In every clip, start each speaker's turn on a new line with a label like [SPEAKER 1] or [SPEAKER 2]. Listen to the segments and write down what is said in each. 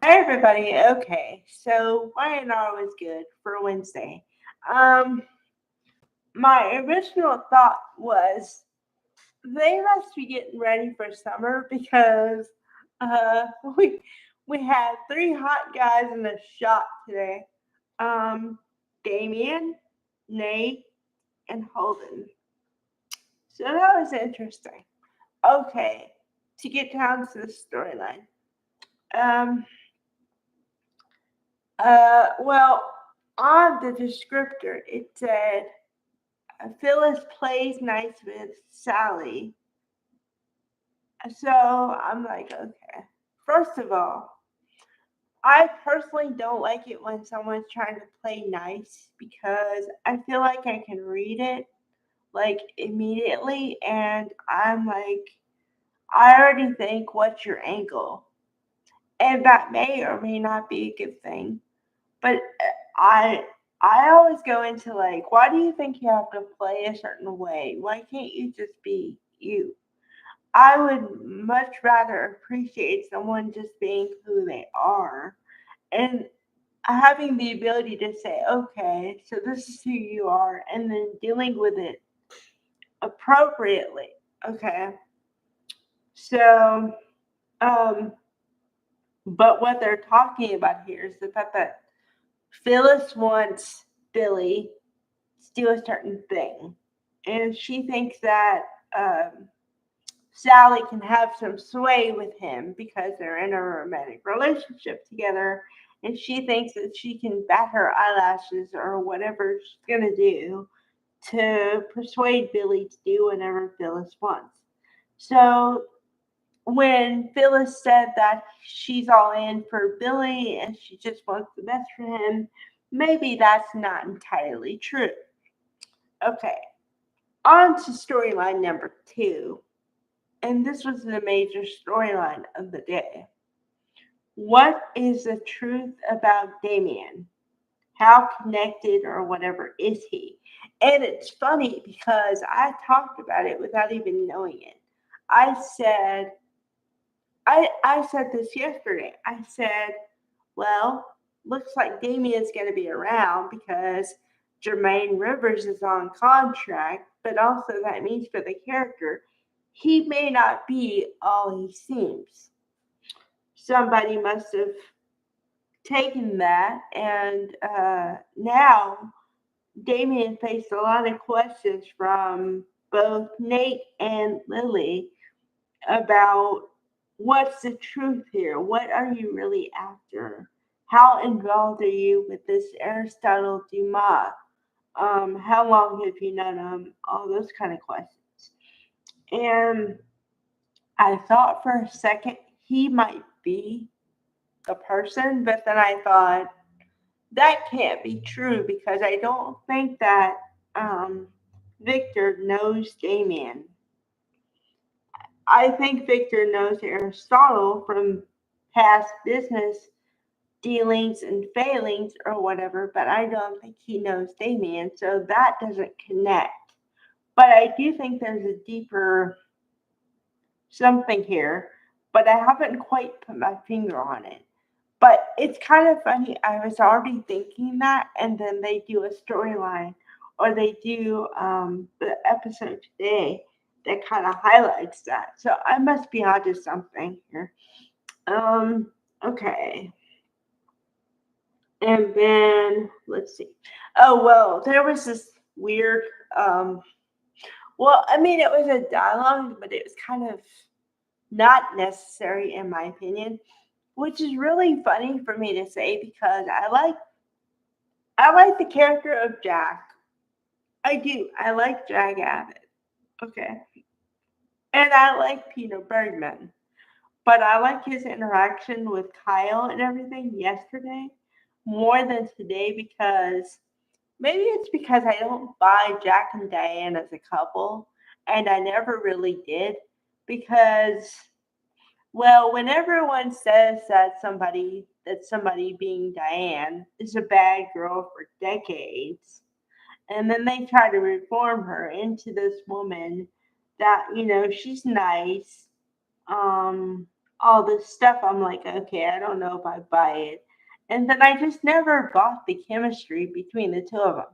[SPEAKER 1] Hi everybody. Okay, so why and R was good for Wednesday. Um, my original thought was they must be getting ready for summer because uh we we had three hot guys in the shot today. Um, Damien, Nate, and Holden. So that was interesting. Okay, to get down to the storyline. Um, well, on the descriptor, it said Phyllis plays nice with Sally. So I'm like, okay. First of all, I personally don't like it when someone's trying to play nice because I feel like I can read it like immediately, and I'm like, I already think what's your angle, and that may or may not be a good thing. But I I always go into like, why do you think you have to play a certain way? Why can't you just be you? I would much rather appreciate someone just being who they are and having the ability to say, okay, so this is who you are, and then dealing with it appropriately. Okay, so um, but what they're talking about here is the fact that Phyllis wants Billy to do a certain thing. And she thinks that Sally can have some sway with him because they're in a romantic relationship together. And she thinks that she can bat her eyelashes or whatever she's going to do to persuade Billy to do whatever Phyllis wants. So when Phyllis said that she's all in for Billy and she just wants the best for him, maybe that's not entirely true. Okay, on to storyline number two, and this was the major storyline of the day. What is the truth about Damien? How connected or whatever is he? And it's funny because I talked about it without even knowing it. I said, I said this yesterday. I said, well, looks like Damien's going to be around because Jermaine Rivers is on contract, but also that means for the character, he may not be all he seems. Somebody must have taken that, and now Damien faced a lot of questions from both Nate and Lily about what's the truth here? What are you really after? How involved are you with this Aristotle Dumas? How long have you known him? All those kind of questions. And I thought for a second he might be a person, but then I thought that can't be true because I don't think that um, Victor knows Damien. I think Victor knows Aristotle from past business dealings and failings or whatever, but I don't think he knows Damien, so that doesn't connect. But I do think there's a deeper something here, but I haven't quite put my finger on it. But it's kind of funny. I was already thinking that, and then they do a storyline or they do the episode today that kind of highlights that. So I must be onto something here. Um, okay. And then let's see. Oh well, there was this weird. Um, well, I mean, it was a dialogue, but it was kind of not necessary in my opinion, which is really funny for me to say because I like the character of Jack. I do. I like Jack Abbott. Okay, and I like Peter Bergman, but I like his interaction with Kyle and everything yesterday more than today because maybe it's because I don't buy Jack and Diane as a couple, and I never really did. Because, well, when everyone says that somebody being Diane is a bad girl for decades, and then they try to reform her into this woman that she's nice, um, all this stuff, I'm like, okay, I don't know if I buy it. And then I just never bought the chemistry between the two of them.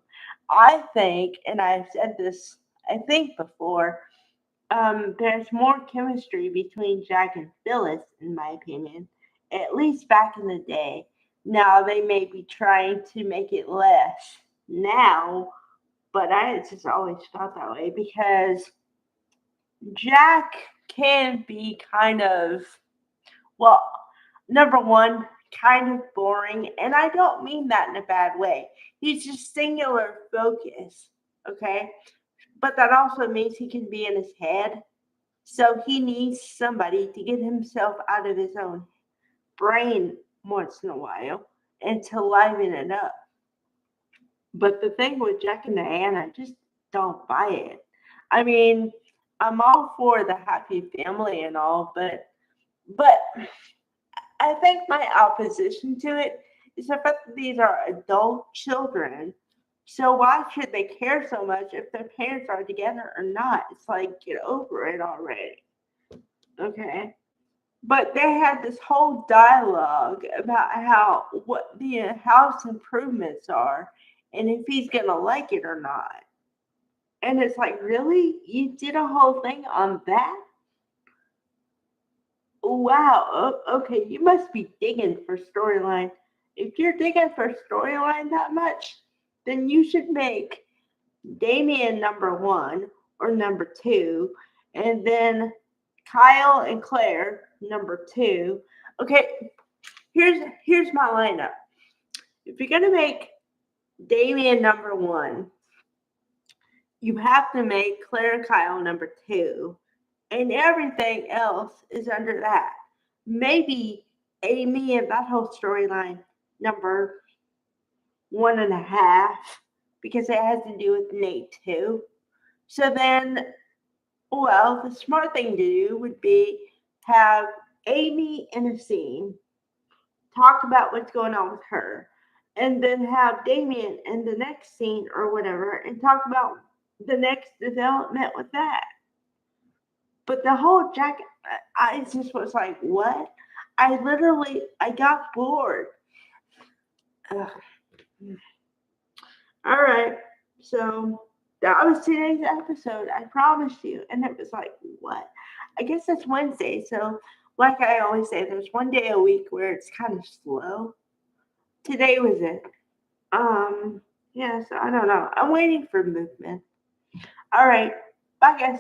[SPEAKER 1] I think, and I've said this, I think before, there's more chemistry between Jack and Phyllis, in my opinion, at least back in the day. Now they may be trying to make it less now, but I just always felt that way because Jack can be kind of, well, number one, kind of boring, and I don't mean that in a bad way. He's just singular focus, okay? But that also means he can be in his head. So he needs somebody to get himself out of his own brain once in a while and to liven it up. But the thing with Jack and Diane, I just don't buy it. I mean, I'm all for the happy family and all, but I think my opposition to it is the fact that these are adult children. So why should they care so much if their parents are together or not? It's like get over it already. Okay. But they had this whole dialogue about how what the house improvements are and if he's gonna like it or not. And it's like, really? You did a whole thing on that? Wow. Okay, you must be digging for storyline. If you're digging for storyline that much, then you should make Damien number one or number two, and then Kyle and Claire number two. Okay, here's my lineup. If you're gonna make Damien number one, you have to make Claire and Kyle number two, and everything else is under that. Maybe Amy and that whole storyline number one and a half because it has to do with Nate too. So then, well, the smart thing to do would be have Amy in a scene, talk about what's going on with her, and then have Damien in the next scene or whatever and talk about the next development with that. But the whole Jack, I just was like, what? I got bored. Ugh. All right. So that was today's episode. I promised you. And it was like, what? I guess it's Wednesday. So, like I always say, there's one day a week where it's kind of slow. Today was it. Yeah, so I don't know. I'm waiting for movement. All right. Bye, guys.